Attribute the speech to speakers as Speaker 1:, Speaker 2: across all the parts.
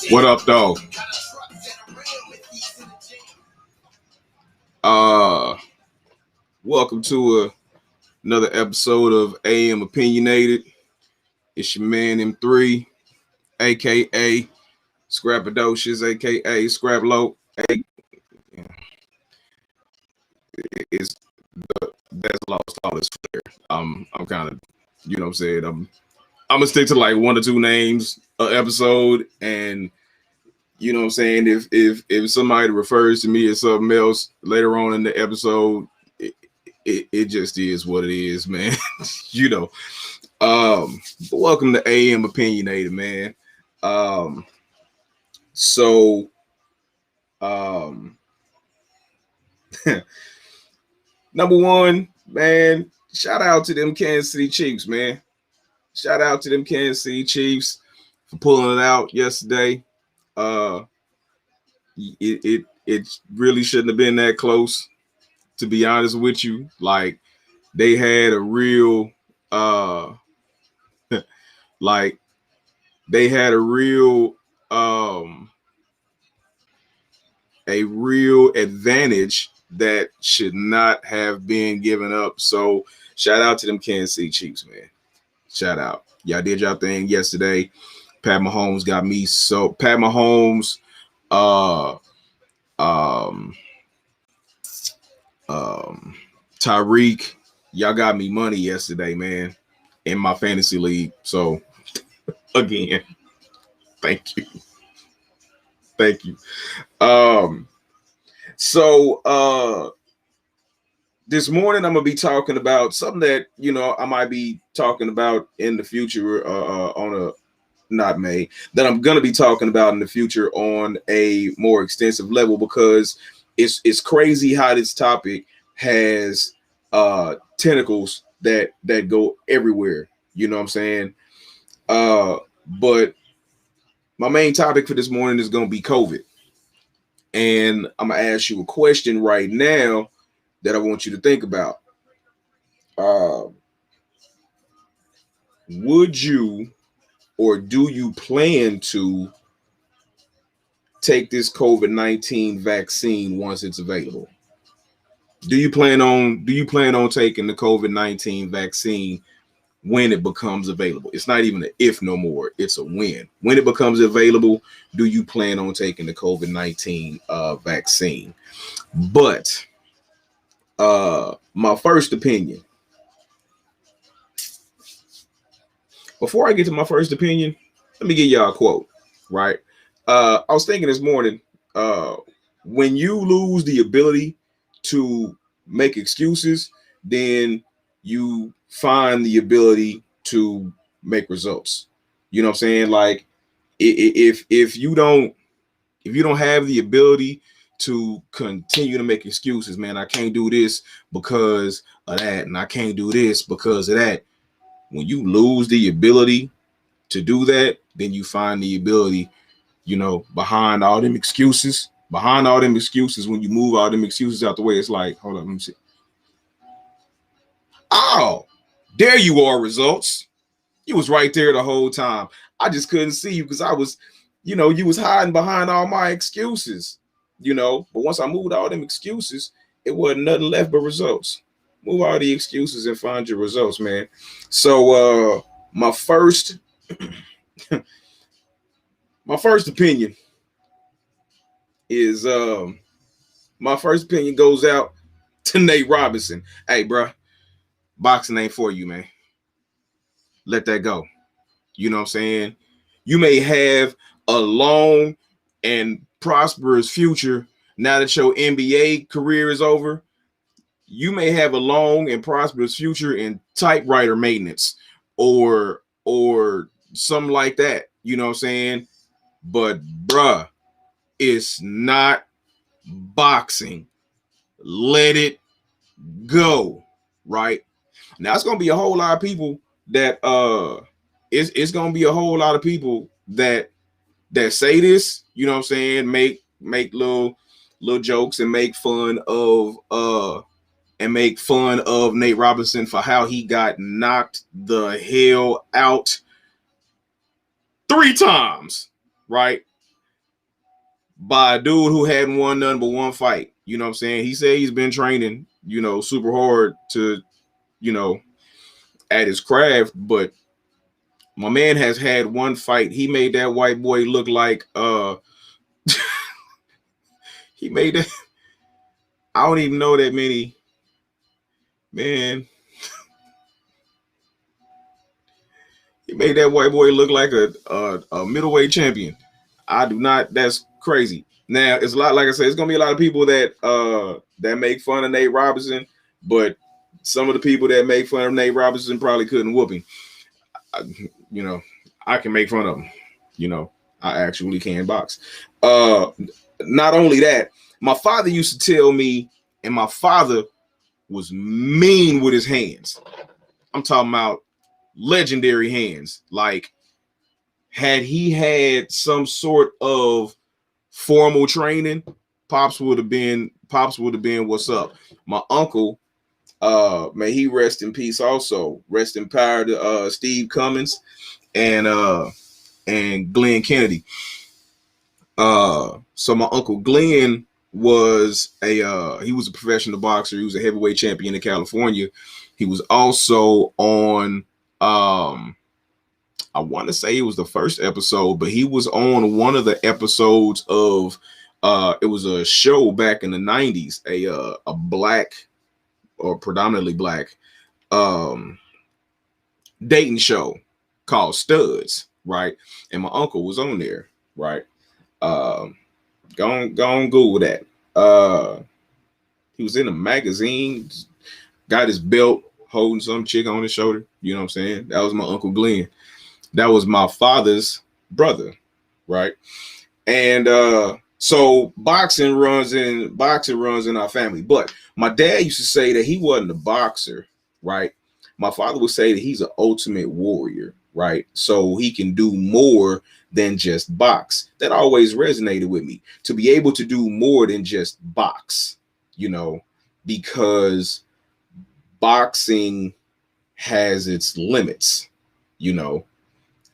Speaker 1: What up, though? Welcome to another episode of AM Opinionated. It's your man M3, aka Scrapadocious, aka Scrap Low. It's that's lost all its flair. I'm kind of, you know what I'm saying. I'm gonna stick to like one or two names an episode, and you know what I'm saying. If somebody refers to me as something else later on in the episode, it just is what it is, man. you know. But welcome to AM Opinionated, man. So number one, man, shout out to them Kansas City Chiefs, man. Shout out to them Kansas City Chiefs for pulling it out yesterday. It really shouldn't have been that close, to be honest with you. Like, they had a real a real advantage that should not have been given up. So shout out to them Kansas City Chiefs, man. Shout out. Y'all did y'all thing yesterday. Pat Mahomes got me. So Pat Mahomes, Tyreek, y'all got me money yesterday, man, in my fantasy league. So again, thank you. So this morning I'm gonna be talking about something that, you know, I might be talking about in the future that I'm gonna be talking about in the future on a more extensive level, because it's crazy how this topic has tentacles that go everywhere. You know what I'm saying? But my main topic for this morning is gonna be COVID. And I'm gonna ask you a question right now that I want you to think about. Would you, or do you plan to take this COVID-19 vaccine once it's available? Do you plan on taking the COVID-19 vaccine when it becomes available? It's not even an if no more, it's a when. When it becomes available, do you plan on taking the COVID-19 vaccine? But my first opinion, before I get to my first opinion, let me give y'all a quote, right? I was thinking this morning, when you lose the ability to make excuses, then you find the ability to make results. You know what I'm saying? Like, if you don't have the ability to continue to make excuses, man, I can't do this because of that, and I can't do this because of that. When you lose the ability to do that, then you find the ability, you know, behind all them excuses, when you move all them excuses out the way, it's like, hold on, let me see. Oh, there you are, results. You was right there the whole time. I just couldn't see you because I was, you know, you was hiding behind all my excuses, you know. But once I moved all them excuses, it wasn't nothing left but results. Move all the excuses and find your results, man. So my first opinion is goes out to Nate Robinson. Hey, bro, boxing ain't for you, man. Let that go. You know what I'm saying? You may have a long and prosperous future now that your NBA career is over. You may have a long and prosperous future in typewriter maintenance or something like that. You know what I'm saying? But bruh, it's not boxing. Let it go. Right? Now it's gonna be a whole lot of people that it's gonna be a whole lot of people that say this, you know what I'm saying, make little jokes and make fun of Nate Robinson for how he got knocked the hell out 3 times. right? By a dude who hadn't won none but one fight. You know what I'm saying? He said he's been training, super hard to, you know, at his craft, but my man has had one fight. He made that white boy look like he made that. I don't even know that many, man. He made that white boy look like a middleweight champion. I do not. That's crazy. Now it's a lot. Like I said, it's gonna be a lot of people that make fun of Nate Robinson, but some of the people that make fun of Nate Robinson probably couldn't whoop him. I can make fun of him. I actually can box. Not only that, my father used to tell me, and my father was mean with his hands. I'm talking about legendary hands. Like, had he had some sort of formal training, Pops would have been what's up. My uncle, may he rest in peace also. Rest in power to Steve Cummins and Glenn Kennedy. So my uncle Glenn was he was a professional boxer. He was a heavyweight champion in California. He was also on I want to say it was the first episode, but he was on one of the episodes of it was a show back in the 90s, a black or predominantly black dating show called Studs, right? And my uncle was on there, right? Go on Google that. He was in a magazine, got his belt, holding some chick on his shoulder. You know what I'm saying? That was my Uncle Glenn. That was my father's brother, right? And so boxing runs in our family. But my dad used to say that he wasn't a boxer, right? My father would say that he's an ultimate warrior, right? So he can do more than just box. That always resonated with me, to be able to do more than just box, because boxing has its limits.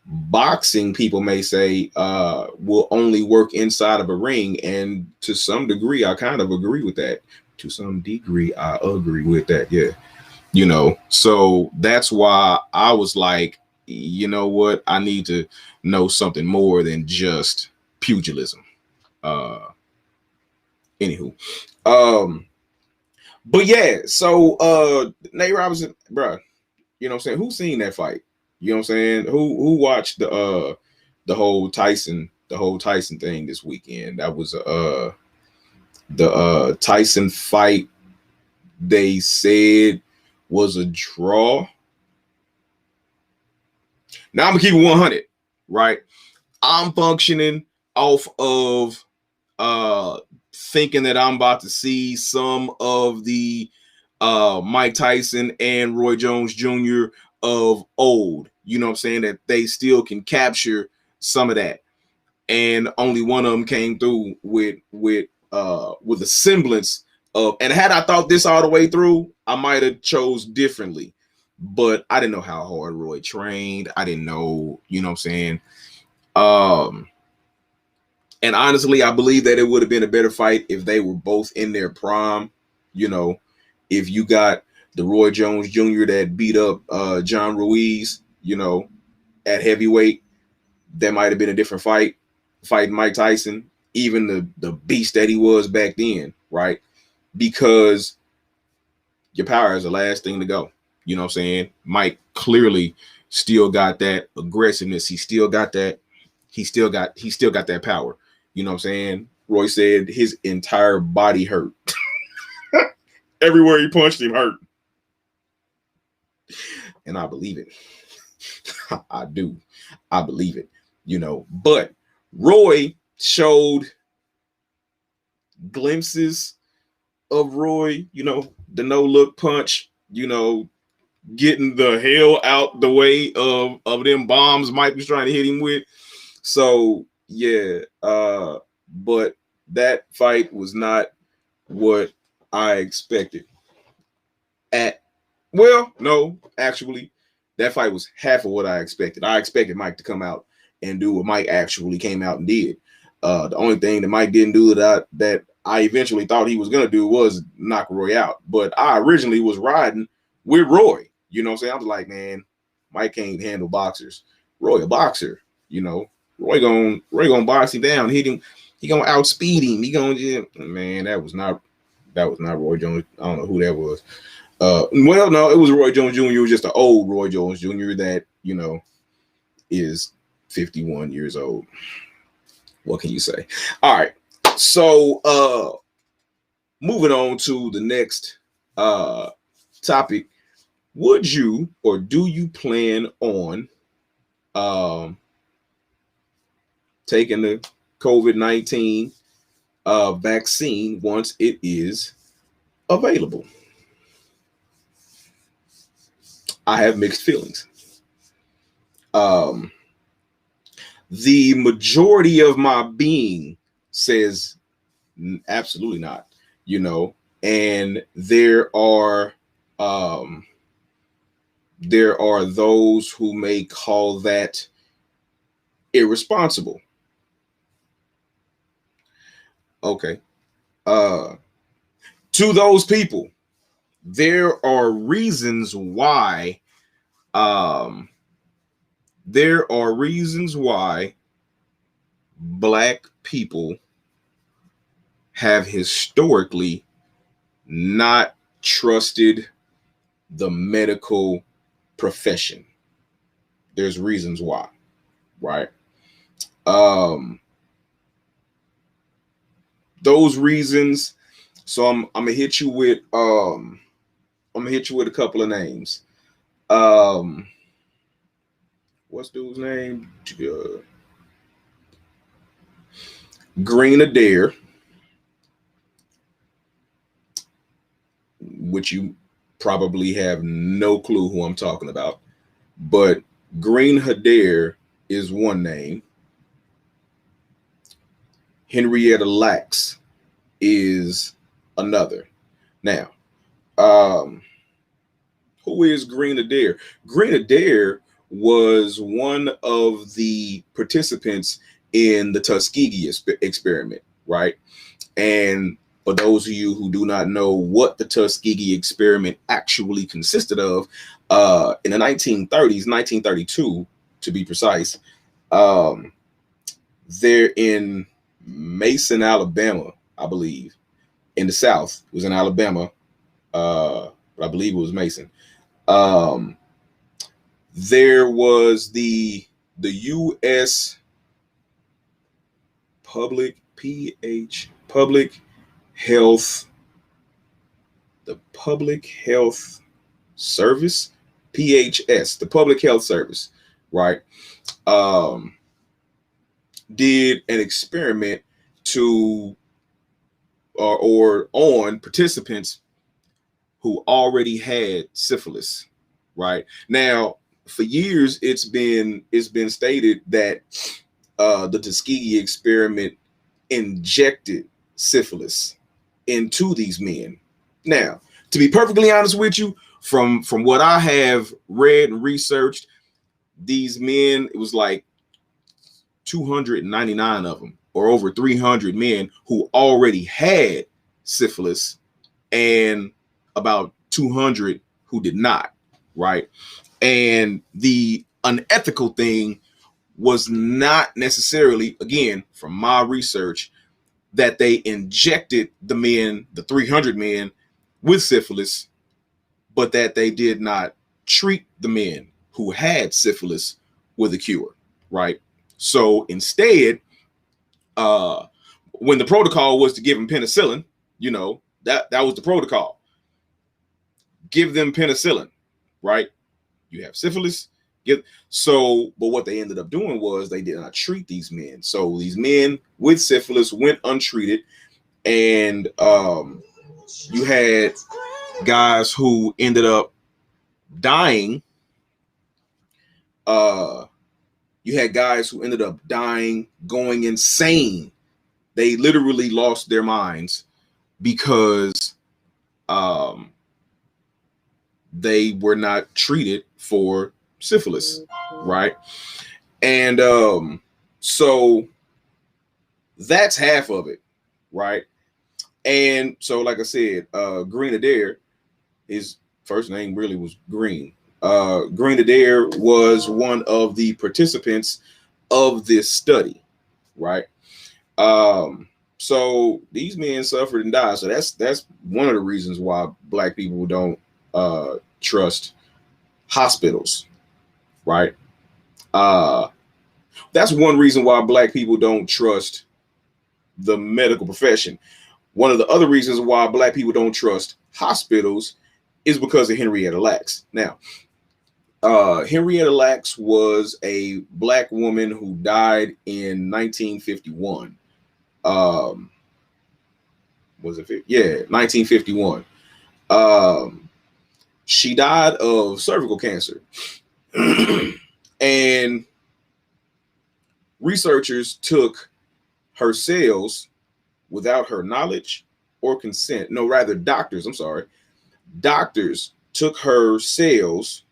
Speaker 1: Boxing, people may say, will only work inside of a ring, and to some degree I kind of agree with that. To some degree I agree with that, yeah. So that's why I was like, you know what, I need to know something more than just pugilism. Anywho, but yeah, so Nate Robinson, bro, you know what I'm saying, who seen that fight? You know what I'm saying? Who watched the whole Tyson thing this weekend? That was the Tyson fight, they said was a draw. Now I'm gonna keep it 100, right? I'm functioning off of thinking that I'm about to see some of the Mike Tyson and Roy Jones Jr. of old. You know what I'm saying? That they still can capture some of that. And only one of them came through with a semblance of, and had I thought this all the way through, I might have chose differently. But I didn't know how hard Roy trained. I didn't know, you know what I'm saying? And honestly, I believe that it would have been a better fight if they were both in their prime. If you got the Roy Jones Jr. that beat up John Ruiz, at heavyweight, that might have been a different fight. Fighting Mike Tyson, even the beast that he was back then, right? Because your power is the last thing to go. You know what I'm saying? Mike clearly still got that aggressiveness. He still got that. He still got that power. You know what I'm saying? Roy said his entire body hurt. Everywhere he punched him hurt. And I believe it. I do. I believe it. But Roy showed glimpses of Roy, the no-look punch, getting the hell out the way of them bombs Mike was trying to hit him with. So yeah, but that fight was not what I expected. No, actually, that fight was half of what I expected. I expected Mike to come out and do what Mike actually came out and did. The only thing that Mike didn't do that I eventually thought he was gonna do was knock Roy out. But I originally was riding with Roy. You know what I'm saying? I was like, man, Mike can't handle boxers. Roy a boxer. You know, Roy gonna box him down. He gonna outspeed him. He gonna man. That was not Roy Jones. I don't know who that was. Well, no, it was Roy Jones Jr. It was just an old Roy Jones Jr. that, you know, is 51 years old. What can you say? All right. So moving on to the next topic. Would you or do you plan on taking the COVID-19 vaccine once it is available? I have mixed feelings. The majority of my being says absolutely not, you know, and there are those who may call that irresponsible. Okay. To those people, there are reasons why Black people have historically not trusted the medical profession. There's reasons why, right? Those reasons. So I'm gonna hit you with a couple of names. What's dude's name? Green Adair, which you probably have no clue who I'm talking about, but Green Adair is one name. Henrietta Lacks is another. Now, who is Green Adair? Green Adair was one of the participants in the Tuskegee experiment, right? And for those of you who do not know what the Tuskegee experiment actually consisted of, in the 1930s, 1932 to be precise, there in Mason, Alabama, I believe, in the South, it was in Alabama, but I believe it was Mason. There was the U.S. Public Health Service, PHS, the Public Health Service, right? Did an experiment to or on participants who already had syphilis, right? Now, for years, it's been stated that the Tuskegee experiment injected syphilis into these men. Now, to be perfectly honest with you, from what I have read and researched, these men, it was like 299 of them, or over 300 men who already had syphilis, and about 200 who did not, right? And the unethical thing was not necessarily, again, from my research, that they injected the men, the 300 men, with syphilis, but that they did not treat the men who had syphilis with a cure, right? So instead, when the protocol was to give them penicillin, you know, that was the protocol. Give them penicillin, right? You have syphilis. But what they ended up doing was they did not treat these men. So these men with syphilis went untreated, and you had guys who ended up dying. You had guys who ended up dying, going insane. They literally lost their minds because they were not treated for syphilis, right? And so that's half of it, right? And so, like I said, Green Adair, his first name really was Green. Green Adair was one of the participants of this study, right? So these men suffered and died. So that's one of the reasons why Black people don't trust hospitals, right? That's one reason why Black people don't trust the medical profession. One of the other reasons why Black people don't trust hospitals is because of Henrietta Lacks. Now, Henrietta Lacks was a Black woman who died in 1951. Was it? Yeah, 1951. She died of cervical cancer. And researchers took her cells without her knowledge or consent. No, rather doctors, I'm sorry. Doctors took her cells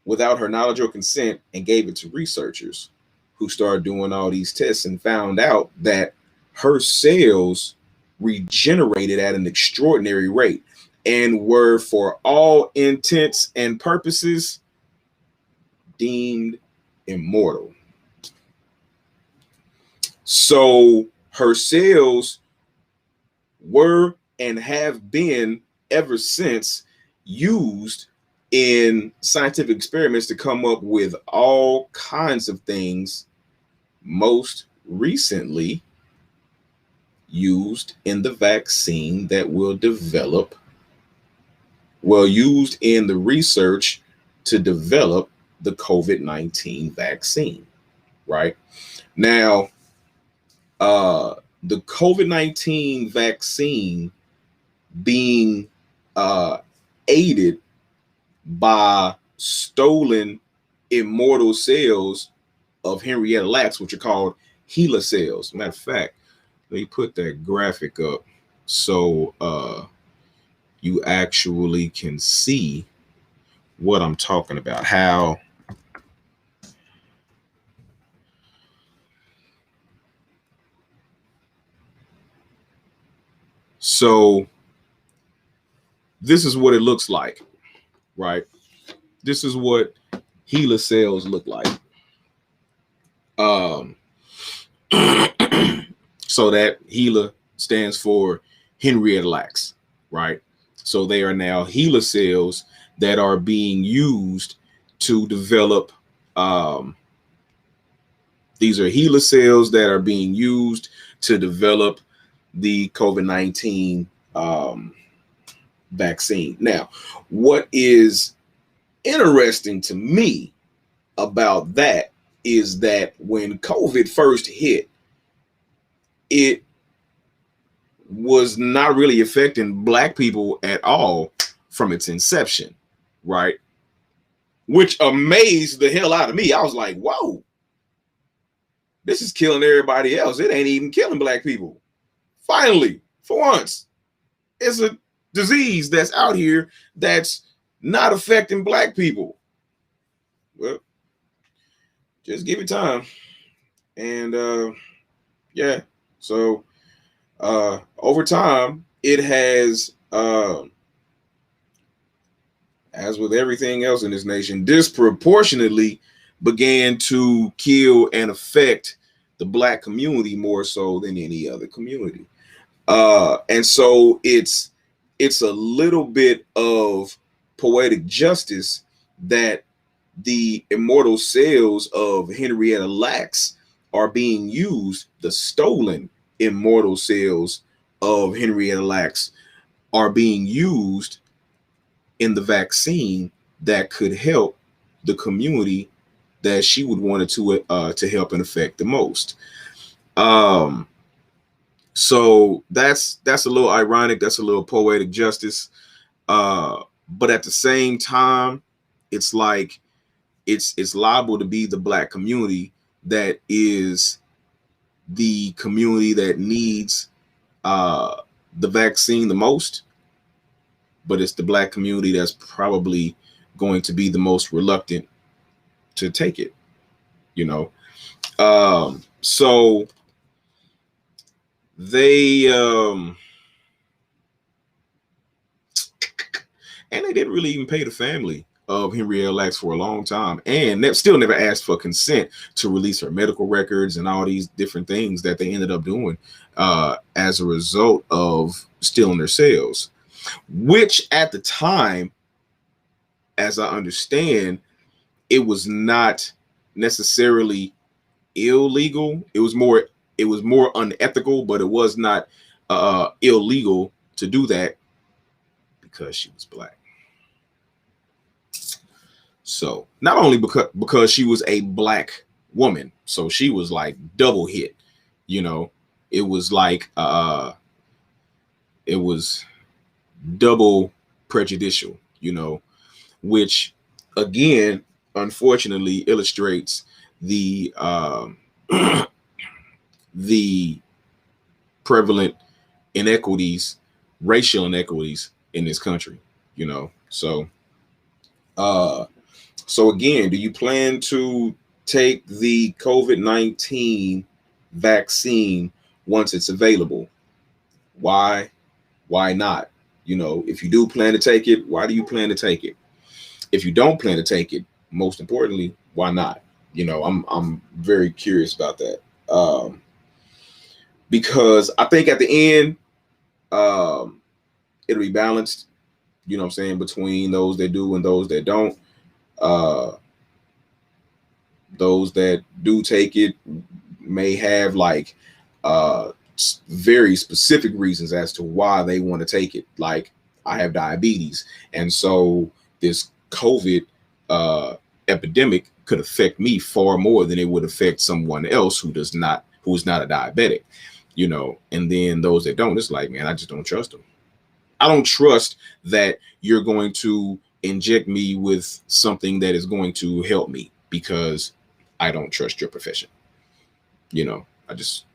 Speaker 1: without her knowledge or consent and gave it to researchers who started doing all these tests and found out that her cells regenerated at an extraordinary rate and were, for all intents and purposes, deemed immortal. So her cells were and have been ever since used in scientific experiments to come up with all kinds of things, most recently used in the vaccine that will develop, used in the research to develop the COVID-19 vaccine, right? Now, the COVID-19 vaccine being aided by stolen immortal cells of Henrietta Lacks, which are called HeLa cells. Matter of fact, let me put that graphic up so you actually can see what I'm talking about. How so this is what it looks like, right? This is what HeLa cells look like. So that HeLa stands for Henrietta Lacks, right? So they are now HeLa cells that are being used to develop. These are HeLa cells that are being used to develop the COVID-19 vaccine. Now, what is interesting to me about that is that when COVID first hit, it was not really affecting Black people at all from its inception, right? Which amazed the hell out of me. I was like, whoa, this is killing everybody else. It ain't even killing Black people. Finally, for once, it's a disease that's out here that's not affecting Black people. Well, just give it time. And yeah, so over time, it has, as with everything else in this nation, disproportionately began to kill and affect the Black community more so than any other community. And so it's a little bit of poetic justice that the immortal cells of Henrietta Lacks are being used, the stolen immortal cells of Henrietta Lacks are being used in the vaccine that could help the community that she would want it to help and affect the most. So that's a little ironic. That's a little poetic justice. But at the same time, it's like it's liable to be the Black community that is the community that needs the vaccine the most, but it's the Black community that's probably going to be the most reluctant to take it. you know. So they and they didn't really even pay the family of Henrietta Lacks for a long time, and still never asked for consent to release her medical records and all these different things that they ended up doing as a result of stealing their sales, which at the time, as I understand, it was not necessarily illegal. It was more unethical, but it was not illegal to do that because she was black. So not only because she was a black woman, so she was like double hit, you know. It was like it was double prejudicial, you know, which again, unfortunately, illustrates the the prevalent inequities, racial inequities in this country, you know. So so again, do you plan to take the COVID-19 vaccine once it's available? Why not? You know, if you do plan to take it, why do you plan to take it? If you don't plan to take it, most importantly, why not? You know, I'm very curious about that. Because I think at the end, it'll be balanced, you know what I'm saying, between those that do and those that don't. Those that do take it may have like very specific reasons as to why they want to take it. Like, I have diabetes, and so this COVID epidemic could affect me far more than it would affect someone else who is not a diabetic, you know. And then those that don't, it's like, man, I just don't trust them. I don't trust that you're going to inject me with something that is going to help me, because I don't trust your profession. You know, I just,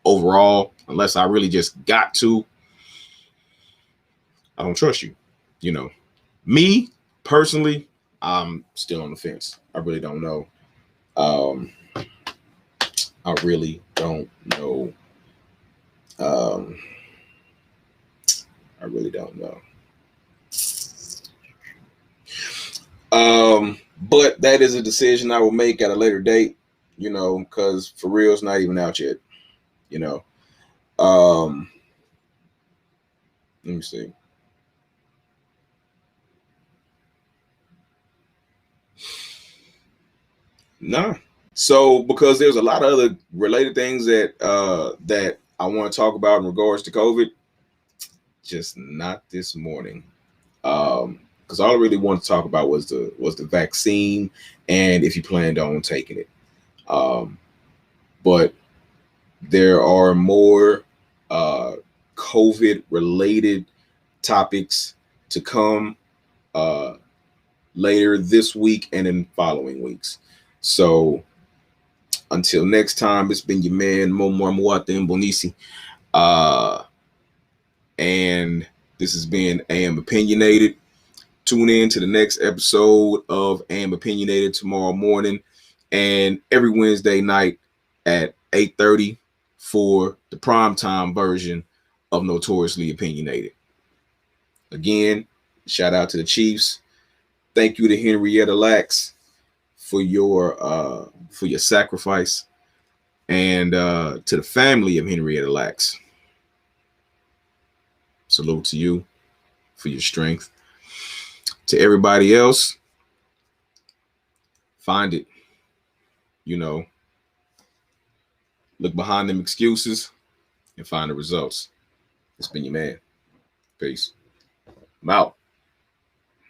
Speaker 1: overall, unless I really just got to, I don't trust you. You know, me personally, I'm still on the fence. I really don't know. I really don't know. I really don't know. But that is a decision I will make at a later date, you know, because for real, it's not even out yet, you know. Let me see. Nah. So because there's a lot of other related things that that I want to talk about in regards to COVID, just not this morning. Because all I really wanted to talk about was the vaccine, and if you planned on taking it. But there are more COVID related topics to come later this week and in following weeks. So until next time, it's been your man Momo Muatem Bonisi. And this has been AM Opinionated. Tune in to the next episode of AM Opinionated tomorrow morning and every Wednesday night at 8:30 for the primetime version of Notoriously Opinionated. Again, shout out to the Chiefs. Thank you to Henrietta Lacks for your sacrifice, and to the family of Henrietta Lacks. Salute to you for your strength. To everybody else, find it. You know, look behind them excuses and find the results. It's been your man. Peace. I'm out.